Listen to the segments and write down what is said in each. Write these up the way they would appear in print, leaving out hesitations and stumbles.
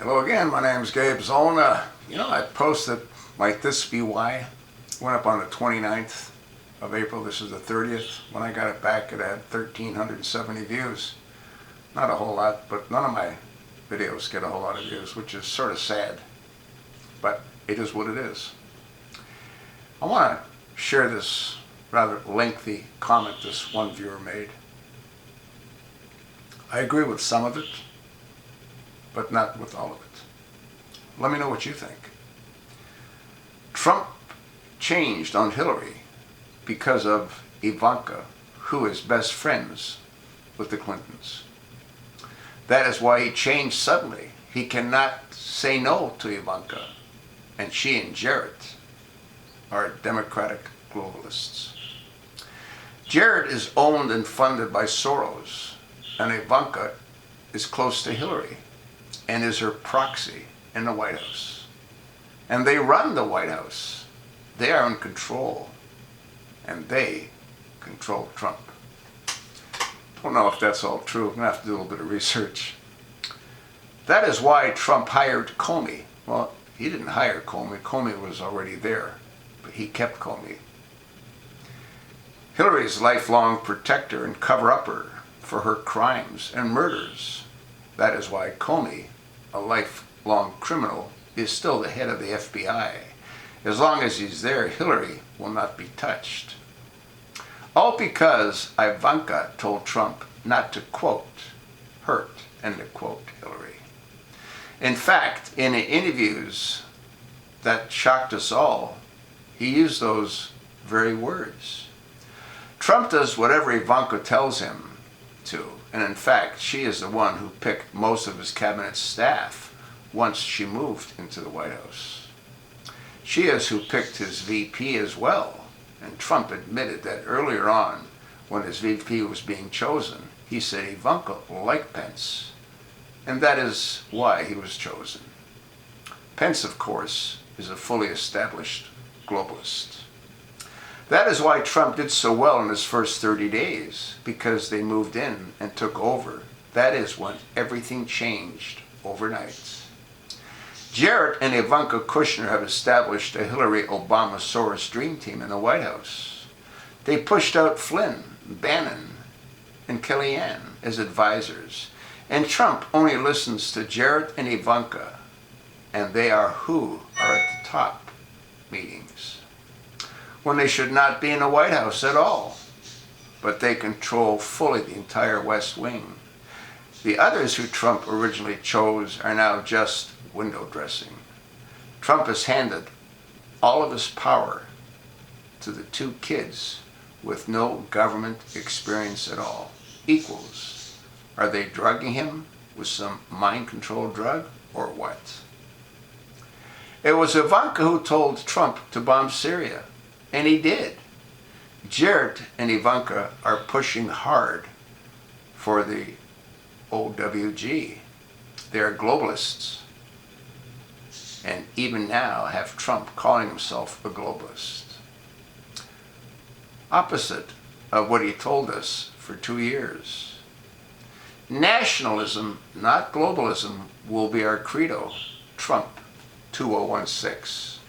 Hello again, my name is Gabe Zolna. I posted Might This Be Why? Went up on the 29th of April. This is the 30th. When I got it back, it had 1,370 views. Not a whole lot, but none of my videos get a whole lot of views, which is sort of sad. But it is what it is. I want to share this rather lengthy comment this one viewer made. I agree with some of it, but not with all of it. Let me know what you think. Trump changed on Hillary because of Ivanka, who is best friends with the Clintons. That is why he changed suddenly. He cannot say no to Ivanka, and she and Jared are democratic globalists. Jared is owned and funded by Soros, and Ivanka is close to Hillary and is her proxy in the White House. And they run the White House. They are in control, and they control Trump. Don't know if that's all true. I'm going to have to do a little bit of research. That is why Trump hired Comey. Well, he didn't hire Comey. Comey was already there, but he kept Comey. Hillary's lifelong protector and cover-upper for her crimes and murders. That is why Comey, a lifelong criminal, is still the head of the FBI. As long as he's there, Hillary will not be touched. All because Ivanka told Trump not to quote, hurt, and to quote Hillary. In fact, in interviews that shocked us all, he used those very words. Trump does whatever Ivanka tells him to, and in fact, she is the one who picked most of his cabinet staff once she moved into the White House. She is who picked his VP as well. And Trump admitted that earlier on, when his VP was being chosen, he said Ivanka liked Pence. And that is why he was chosen. Pence, of course, is a fully established globalist. That is why Trump did so well in his first 30 days, because they moved in and took over. That is when everything changed overnight. Jared and Ivanka Kushner have established a Hillary-Obama-Soros dream team in the White House. They pushed out Flynn, Bannon, and Kellyanne as advisors. And Trump only listens to Jared and Ivanka, and they are who are at the top meetings, when they should not be in the White House at all. But they control fully the entire West Wing. The others who Trump originally chose are now just window dressing. Trump has handed all of his power to the two kids with no government experience at all. Equals. Are they drugging him with some mind control drug or what? It was Ivanka who told Trump to bomb Syria, and he did. Jared and Ivanka are pushing hard for the OWG. They are globalists. And even now have Trump calling himself a globalist. Opposite of what he told us for 2 years. Nationalism, not globalism, will be our credo. Trump 2016.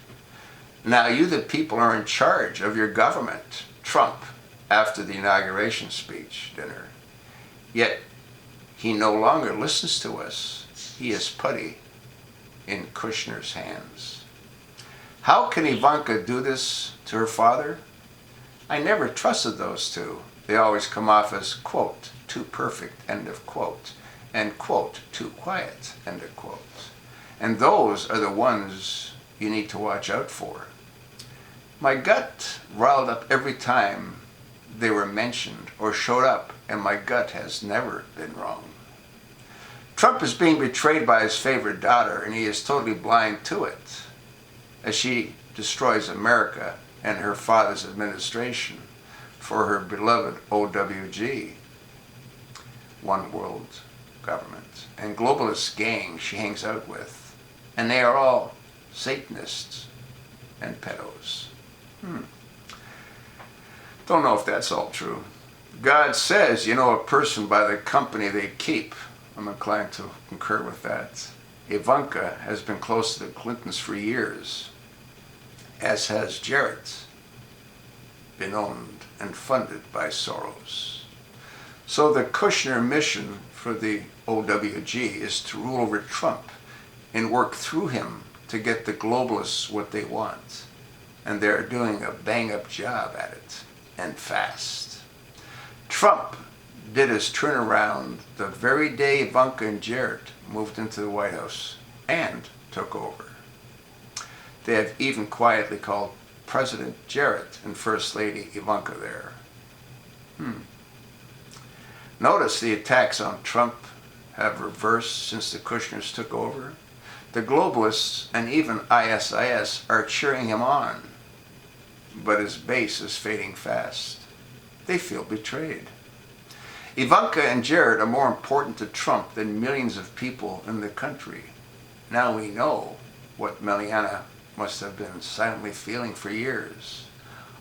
Now you the people are in charge of your government. Trump after the inauguration speech dinner. Yet he no longer listens to us. He is putty in Kushner's hands. How can Ivanka do this to her father? I never trusted those two. They always come off as, quote, too perfect, end of quote, and, quote, too quiet, end of quote. And those are the ones you need to watch out for. My gut riled up every time they were mentioned or showed up, and my gut has never been wrong. Trump is being betrayed by his favorite daughter, and he is totally blind to it, as she destroys America and her father's administration for her beloved OWG, One World Government, and globalist gang she hangs out with. And they are all Satanists and pedos. Don't know if that's all true. God says, you know a person by the company they keep. I'm inclined to concur with that. Ivanka has been close to the Clintons for years, as has Jared, been owned and funded by Soros. So the Kushner mission for the OWG is to rule over Trump and work through him to get the globalists what they want. And they're doing a bang-up job at it, and fast. Trump did his turnaround the very day Ivanka and Jared moved into the White House and took over. They have even quietly called President Jared and First Lady Ivanka there. Notice the attacks on Trump have reversed since the Kushners took over. The globalists and even ISIS are cheering him on, but his base is fading fast. They feel betrayed. Ivanka and Jared are more important to Trump than millions of people in the country. Now we know what Meliana must have been silently feeling for years,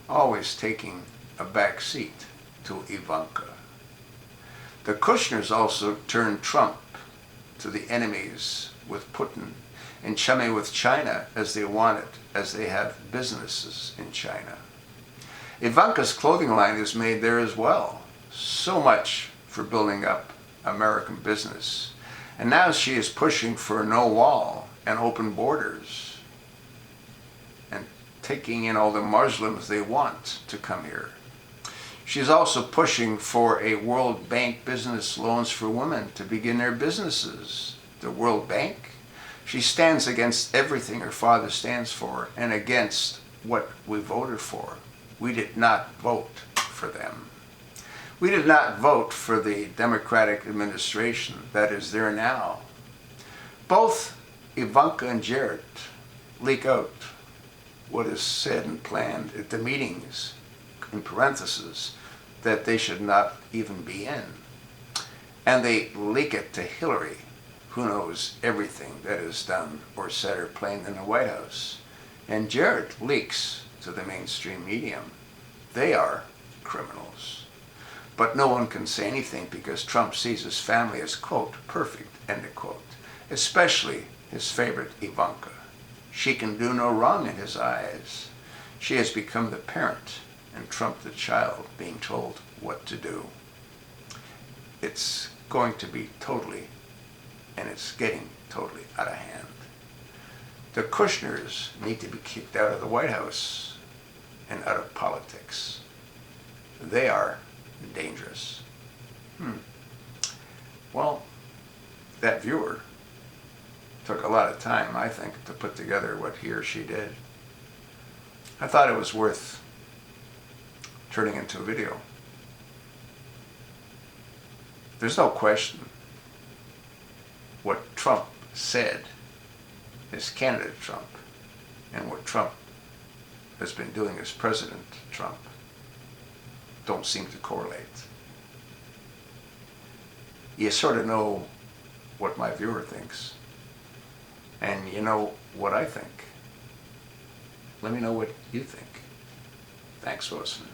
always taking a back seat to Ivanka. The Kushners also turned Trump to the enemies with Putin and chummy with China as they wanted, as they have businesses in China. Ivanka's clothing line is made there as well. So much for building up American business. And now she is pushing for no wall and open borders and taking in all the Muslims they want to come here. She's also pushing for a World Bank business loans for women to begin their businesses. The World Bank? She stands against everything her father stands for and against what we voted for. We did not vote for them. We did not vote for the Democratic administration that is there now. Both Ivanka and Jared leak out what is said and planned at the meetings, in parentheses, that they should not even be in. And they leak it to Hillary, who knows everything that is done or said or planned in the White House. And Jared leaks to the mainstream medium. They are criminals. But no one can say anything because Trump sees his family as, quote, perfect, end of quote, especially his favorite Ivanka. She can do no wrong in his eyes. She has become the parent and Trump the child being told what to do. It's going to be totally, and it's getting totally out of hand. The Kushners need to be kicked out of the White House and out of politics. They are dangerous. Well, that viewer took a lot of time, I think, to put together what he or she did. I thought it was worth turning into a video. There's no question what Trump said as candidate Trump and what Trump has been doing as President Trump don't seem to correlate. You sort of know what my viewer thinks, and you know what I think. Let me know what you think. Thanks for listening.